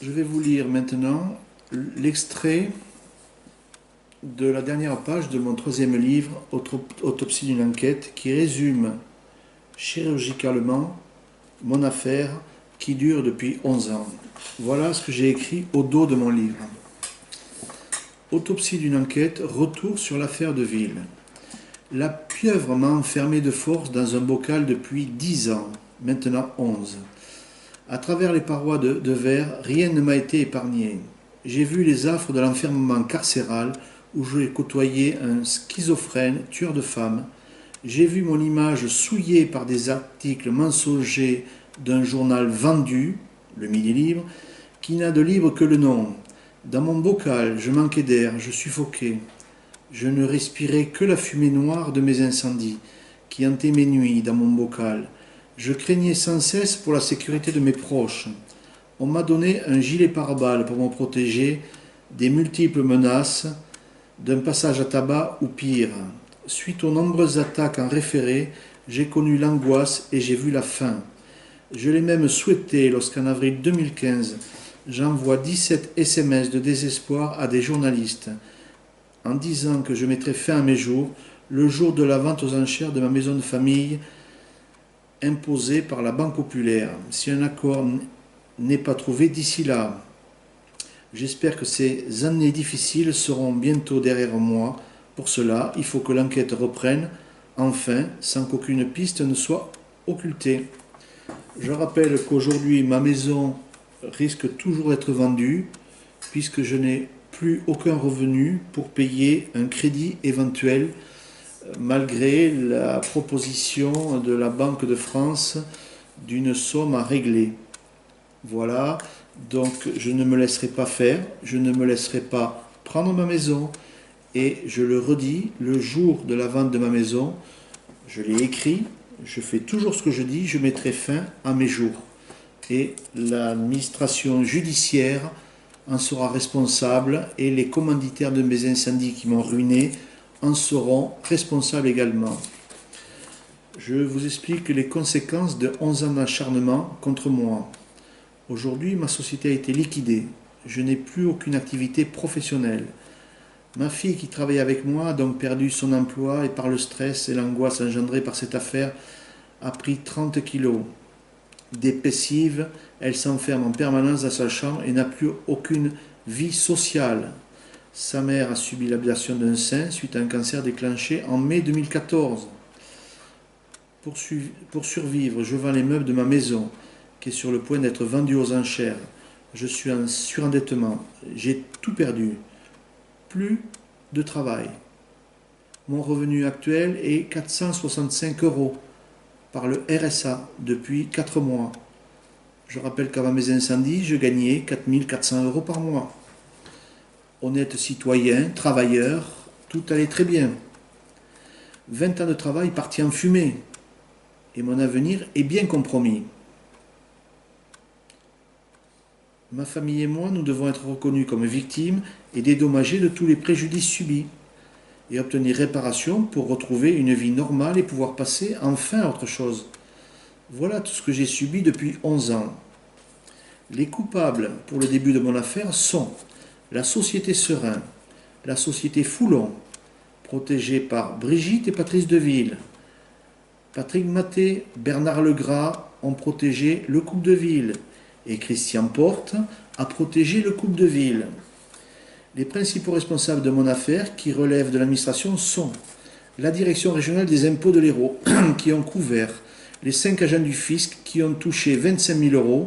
Je vais vous lire maintenant l'extrait de la dernière page de mon troisième livre, Autopsie d'une enquête, qui résume chirurgicalement mon affaire qui dure depuis 11 ans. Voilà ce que j'ai écrit au dos de mon livre. Autopsie d'une enquête, retour sur l'affaire de Ville. La pieuvre m'a enfermé de force dans un bocal depuis 10 ans, maintenant 11. À travers les parois de verre, rien ne m'a été épargné. J'ai vu les affres de l'enfermement carcéral où j'ai côtoyé un schizophrène tueur de femmes. J'ai vu mon image souillée par des articles mensongers d'un journal vendu, le Midi Libre, qui n'a de libre que le nom. Dans mon bocal, je manquais d'air, je suffoquais. Je ne respirais que la fumée noire de mes incendies, qui hantaient mes nuits dans mon bocal. Je craignais sans cesse pour la sécurité de mes proches. On m'a donné un gilet pare-balles pour me protéger des multiples menaces, d'un passage à tabac ou pire. Suite aux nombreuses attaques en référé, j'ai connu l'angoisse et j'ai vu la faim. Je l'ai même souhaité lorsqu'en avril 2015, j'envoie 17 SMS de désespoir à des journalistes, en disant que je mettrais fin à mes jours, le jour de la vente aux enchères de ma maison de famille, imposée par la Banque populaire, si un accord n'est pas trouvé d'ici là. J'espère que ces années difficiles seront bientôt derrière moi. Pour cela, il faut que l'enquête reprenne, enfin, sans qu'aucune piste ne soit occultée. Je rappelle qu'aujourd'hui, ma maison risque toujours d'être vendue, puisque je n'ai plus aucun revenu pour payer un crédit éventuel, malgré la proposition de la Banque de France d'une somme à régler. Voilà, donc je ne me laisserai pas faire, je ne me laisserai pas prendre ma maison, et je le redis, le jour de la vente de ma maison, je l'ai écrit, je fais toujours ce que je dis, je mettrai fin à mes jours. Et l'administration judiciaire en sera responsable, et les commanditaires de mes incendies qui m'ont ruiné en seront responsables également. Je vous explique les conséquences de 11 ans d'acharnement contre moi. Aujourd'hui, ma société a été liquidée. Je n'ai plus aucune activité professionnelle. Ma fille qui travaillait avec moi a donc perdu son emploi et par le stress et l'angoisse engendrée par cette affaire a pris 30 kilos. Dépressive, elle s'enferme en permanence dans sa chambre et n'a plus aucune vie sociale. Sa mère a subi l'ablation d'un sein suite à un cancer déclenché en mai 2014. Pour survivre, je vends les meubles de ma maison, qui est sur le point d'être vendue aux enchères. Je suis en surendettement. J'ai tout perdu. Plus de travail. Mon revenu actuel est 465 € par le RSA depuis 4 mois. Je rappelle qu'avant mes incendies, je gagnais 4 400 € par mois. Honnête citoyen, travailleur, tout allait très bien. 20 ans de travail partis en fumée. Et mon avenir est bien compromis. Ma famille et moi, nous devons être reconnus comme victimes et dédommagés de tous les préjudices subis et obtenir réparation pour retrouver une vie normale et pouvoir passer enfin à autre chose. Voilà tout ce que j'ai subi depuis 11 ans. Les coupables pour le début de mon affaire sont la société Serein, la société Foulon, protégée par Brigitte et Patrice Deville. Patrick Maté, Bernard Legras ont protégé le couple de Ville et Christian Porte a protégé le couple de Ville. Les principaux responsables de mon affaire qui relèvent de l'administration sont la direction régionale des impôts de l'Hérault qui ont couvert les 5 agents du fisc qui ont touché 25 000 €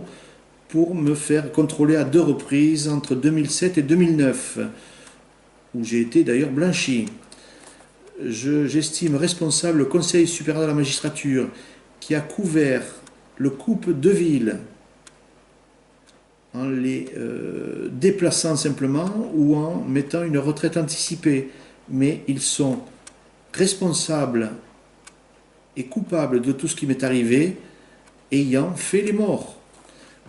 pour me faire contrôler à 2 reprises entre 2007 et 2009, où j'ai été d'ailleurs blanchi. J'estime responsable le Conseil supérieur de la magistrature qui a couvert le couple de Ville en les déplaçant simplement ou en mettant une retraite anticipée. Mais ils sont responsables et coupables de tout ce qui m'est arrivé, ayant fait les morts.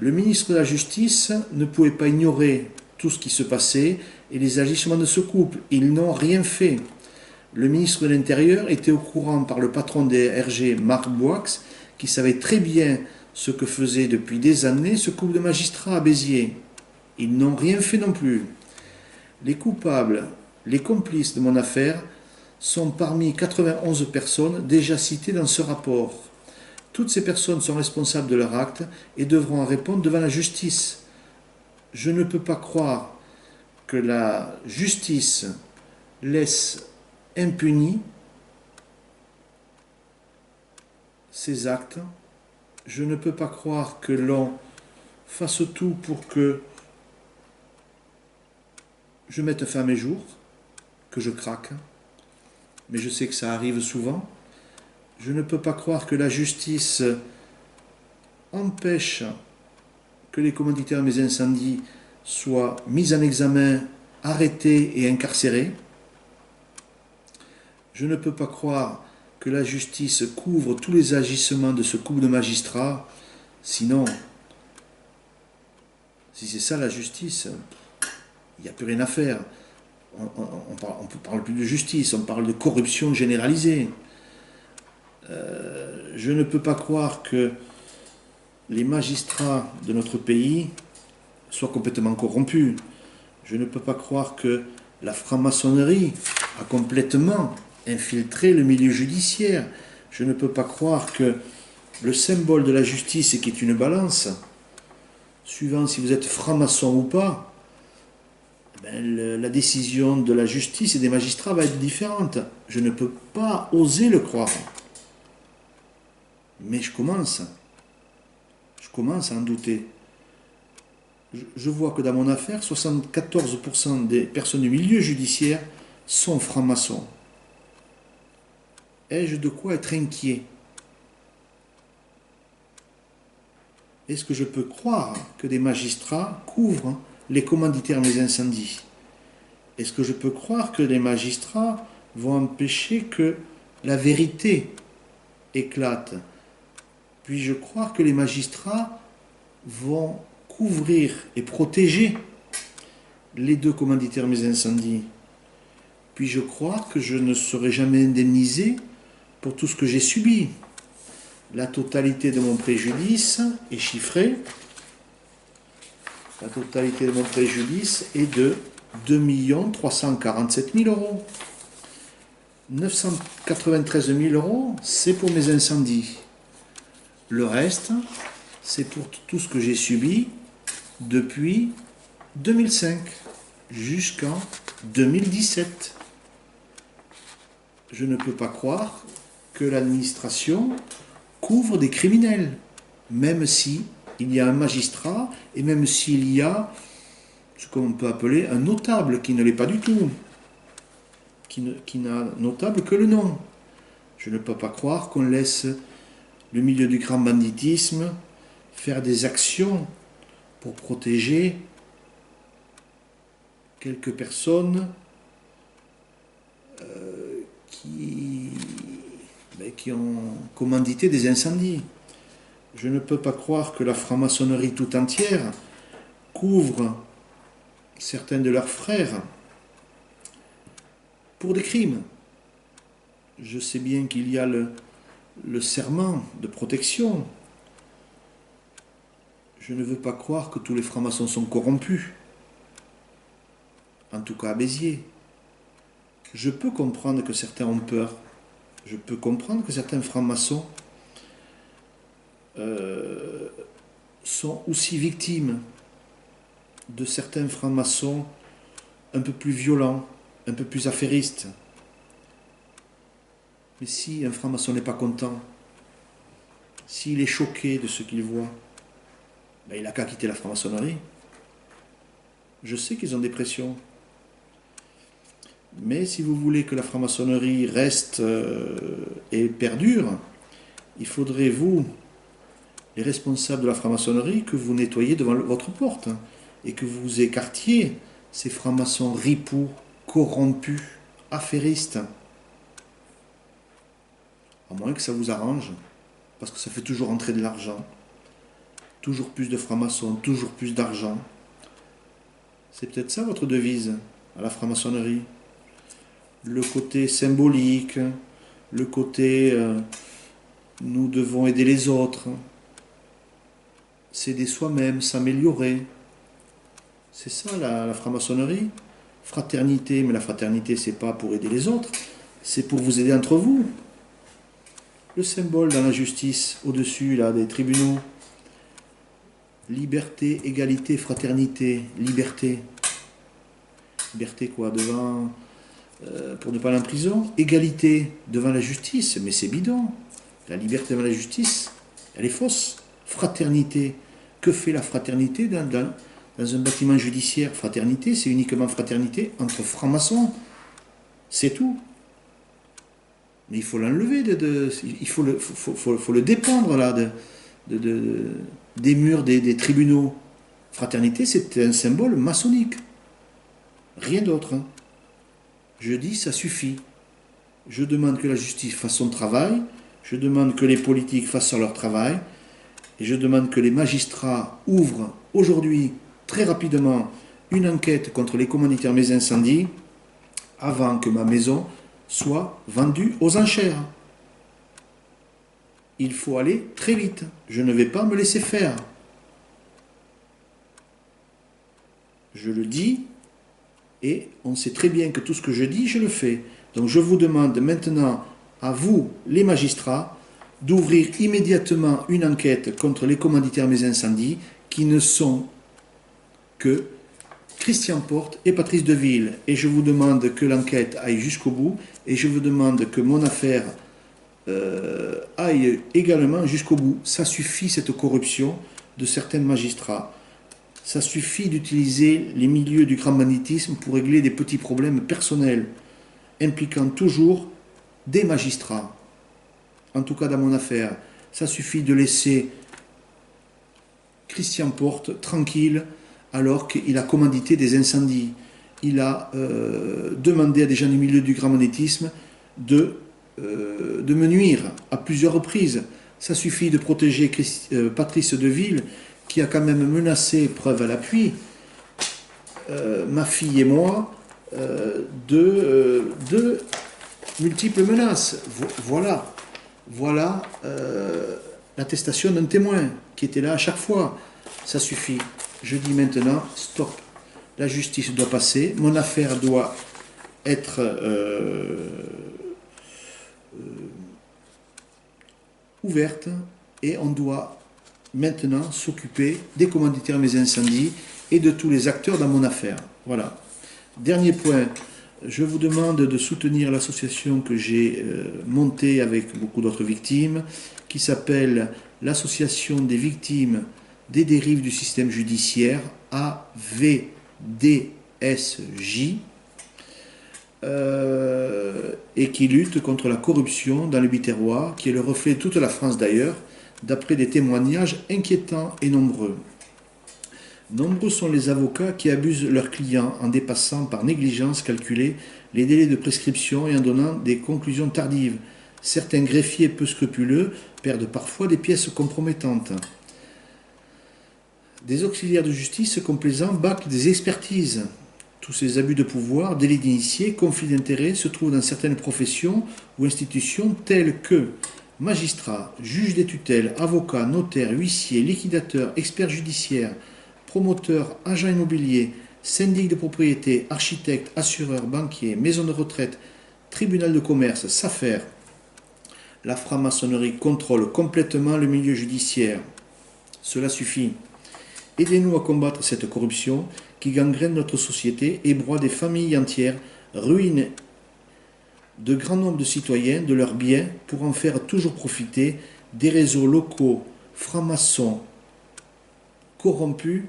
Le ministre de la Justice ne pouvait pas ignorer tout ce qui se passait et les agissements de ce couple. Ils n'ont rien fait. Le ministre de l'Intérieur était au courant par le patron des RG, Marc Boix, qui savait très bien ce que faisait depuis des années ce couple de magistrats à Béziers. Ils n'ont rien fait non plus. Les coupables, les complices de mon affaire sont parmi 91 personnes déjà citées dans ce rapport. Toutes ces personnes sont responsables de leurs actes et devront en répondre devant la justice. Je ne peux pas croire que la justice laisse impunis ces actes. Je ne peux pas croire que l'on fasse tout pour que je mette fin à mes jours, que je craque, mais je sais que ça arrive souvent. Je ne peux pas croire que la justice empêche que les commanditaires de mes incendies soient mis en examen, arrêtés et incarcérés. Je ne peux pas croire que la justice couvre tous les agissements de ce couple de magistrats. Sinon, si c'est ça la justice, il n'y a plus rien à faire. On ne parle plus de justice, on parle de corruption généralisée. Je ne peux pas croire que les magistrats de notre pays soient complètement corrompus. Je ne peux pas croire que la franc-maçonnerie a complètement infiltré le milieu judiciaire. Je ne peux pas croire que le symbole de la justice, qui est une balance, suivant si vous êtes franc-maçon ou pas, la décision de la justice et des magistrats va être différente. Je ne peux pas oser le croire. Mais je commence à en douter. Je vois que dans mon affaire, 74% des personnes du milieu judiciaire sont francs-maçons. Ai-je de quoi être inquiet? Est-ce que je peux croire que des magistrats couvrent les commanditaires des incendies? Est-ce que je peux croire que les magistrats vont empêcher que la vérité éclate? Puis-je croire que les magistrats vont couvrir et protéger les deux commanditaires des incendies? Puis-je croire que je ne serai jamais indemnisé pour tout ce que j'ai subi? La totalité de mon préjudice est chiffrée. La totalité de mon préjudice est de 2 347 000 euros. 993 000 euros, c'est pour mes incendies. Le reste, c'est pour tout ce que j'ai subi depuis 2005 jusqu'en 2017. Je ne peux pas croire que l'administration couvre des criminels, même si il y a un magistrat et même s'il y a ce qu'on peut appeler un notable qui ne l'est pas du tout, qui n'a notable que le nom. Je ne peux pas croire qu'on laisse le milieu du grand banditisme faire des actions pour protéger quelques personnes qui ont commandité des incendies. Je ne peux pas croire que la franc-maçonnerie tout entière couvre certains de leurs frères pour des crimes. Je sais bien qu'il y a le serment de protection. Je ne veux pas croire que tous les francs-maçons sont corrompus. En tout cas à Béziers. Je peux comprendre que certains ont peur. Je peux comprendre que certains francs-maçons sont aussi victimes de certains francs-maçons un peu plus violents, un peu plus affairistes. Mais si un franc-maçon n'est pas content, s'il est choqué de ce qu'il voit, il n'a qu'à quitter la franc-maçonnerie. Je sais qu'ils ont des pressions. Mais si vous voulez que la franc-maçonnerie reste et perdure, il faudrait, vous, les responsables de la franc-maçonnerie, que vous nettoyiez devant votre porte et que vous écartiez ces francs-maçons ripoux, corrompus, affairistes. À moins que ça vous arrange, parce que ça fait toujours entrer de l'argent. Toujours plus de francs-maçons, toujours plus d'argent. C'est peut-être ça votre devise à la franc-maçonnerie. Le côté symbolique, le côté nous devons aider les autres, s'aider soi-même, s'améliorer. C'est ça la franc-maçonnerie. Fraternité, mais la fraternité, c'est pas pour aider les autres, c'est pour vous aider entre vous. Le symbole dans la justice, au-dessus là des tribunaux, liberté, égalité, fraternité, liberté. Liberté quoi, devant, pour ne pas aller en prison. Égalité devant la justice, mais c'est bidon. La liberté devant la justice, elle est fausse. Fraternité, que fait la fraternité dans un bâtiment judiciaire? Fraternité, c'est uniquement fraternité entre francs-maçons. C'est tout. Mais il faut l'enlever, il faut le dépendre là, des murs des tribunaux. Fraternité, c'est un symbole maçonnique. Rien d'autre. Hein. Je dis, ça suffit. Je demande que la justice fasse son travail, je demande que les politiques fassent leur travail, et je demande que les magistrats ouvrent aujourd'hui, très rapidement, une enquête contre les commanditaires mes incendies, avant que ma maison soit vendue aux enchères. Il faut aller très vite. Je ne vais pas me laisser faire. Je le dis, et on sait très bien que tout ce que je dis, je le fais. Donc je vous demande maintenant, à vous, les magistrats, d'ouvrir immédiatement une enquête contre les commanditaires mes incendies, qui ne sont que Christian Porte et Patrice Deville. Et je vous demande que l'enquête aille jusqu'au bout, et je vous demande que mon affaire aille également jusqu'au bout. Ça suffit, cette corruption de certains magistrats. Ça suffit d'utiliser les milieux du grand banditisme pour régler des petits problèmes personnels, impliquant toujours des magistrats. En tout cas, dans mon affaire, ça suffit de laisser Christian Porte tranquille alors qu'il a commandité des incendies. Il a demandé à des gens du milieu du grand banditisme de me nuire à plusieurs reprises. Ça suffit de protéger Patrice Deville, qui a quand même menacé, preuve à l'appui, ma fille et moi, de multiples menaces. Voilà l'attestation d'un témoin qui était là à chaque fois. Ça suffit. Je dis maintenant, stop. La justice doit passer. Mon affaire doit être ouverte et on doit maintenant s'occuper des commanditaires mes incendies et de tous les acteurs dans mon affaire. Voilà. Dernier point, je vous demande de soutenir l'association que j'ai montée avec beaucoup d'autres victimes, qui s'appelle l'Association des victimes des dérives du système judiciaire, AVDSJ, et qui lutte contre la corruption dans le Biterrois, qui est le reflet de toute la France d'ailleurs, d'après des témoignages inquiétants et nombreux. Nombreux sont les avocats qui abusent leurs clients en dépassant par négligence calculée les délais de prescription et en donnant des conclusions tardives. Certains greffiers peu scrupuleux perdent parfois des pièces compromettantes. Des auxiliaires de justice complaisants bâclent des expertises. Tous ces abus de pouvoir, délits d'initiés, conflits d'intérêts se trouvent dans certaines professions ou institutions telles que magistrats, juges des tutelles, avocats, notaires, huissiers, liquidateurs, experts judiciaires, promoteurs, agents immobiliers, syndics de propriété, architectes, assureurs, banquiers, maisons de retraite, tribunal de commerce, SAFER. La franc-maçonnerie contrôle complètement le milieu judiciaire. Cela suffit. Aidez-nous à combattre cette corruption qui gangrène notre société et broie des familles entières, ruine de grands nombres de citoyens, de leurs biens, pour en faire toujours profiter des réseaux locaux, francs-maçons, corrompus.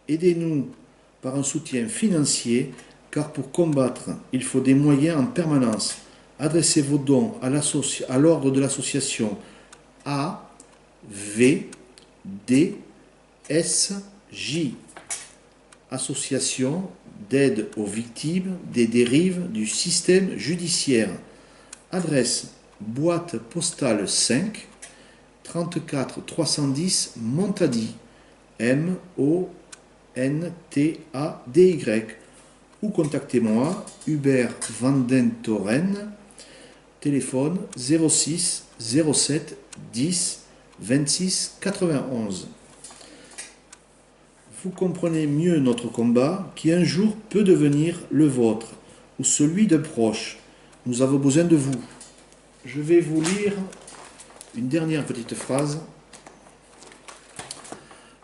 Aidez-nous par un soutien financier, car pour combattre, il faut des moyens en permanence. Adressez vos dons à l'ordre de l'association AVDSJ, Association d'aide aux victimes des dérives du système judiciaire. Adresse boîte postale 5, 34 310 Montady, Montady, ou contactez-moi, Hubert Vandentoren, téléphone 06 07 10 26 91. vous comprenez mieux notre combat qui un jour peut devenir le vôtre ou celui de proches. Nous avons besoin de vous. Je vais vous lire une dernière petite phrase.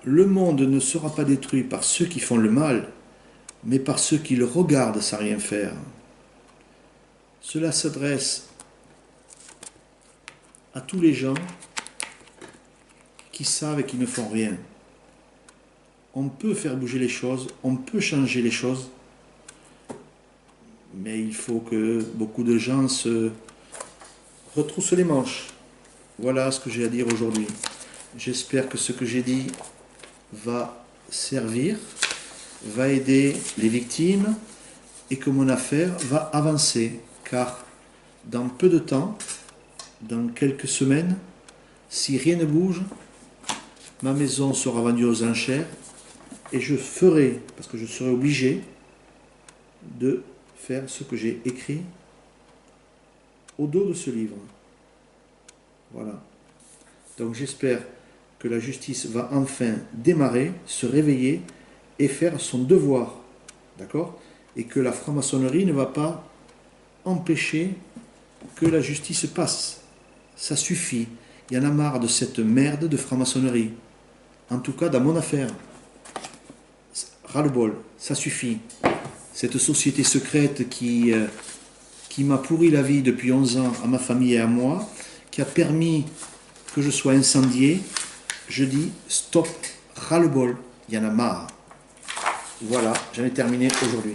Le monde ne sera pas détruit par ceux qui font le mal, mais par ceux qui le regardent sans rien faire. Cela s'adresse à tous les gens qui savent et qui ne font rien. On peut faire bouger les choses, on peut changer les choses, mais il faut que beaucoup de gens se retroussent les manches. Voilà ce que j'ai à dire aujourd'hui. J'espère que ce que j'ai dit va servir, va aider les victimes et que mon affaire va avancer, car dans peu de temps, dans quelques semaines, si rien ne bouge, ma maison sera vendue aux enchères et je ferai, parce que je serai obligé de faire ce que j'ai écrit au dos de ce livre. Voilà. Donc j'espère que la justice va enfin démarrer, se réveiller et faire son devoir. D'accord? Et que la franc-maçonnerie ne va pas empêcher que la justice passe. Ça suffit. Il y en a marre de cette merde de franc-maçonnerie. En tout cas, dans mon affaire. Ras-le-bol, ça suffit. Cette société secrète qui m'a pourri la vie depuis 11 ans à ma famille et à moi, qui a permis que je sois incendié, je dis stop, ras-le-bol, il y en a marre. Voilà, j'en ai terminé aujourd'hui.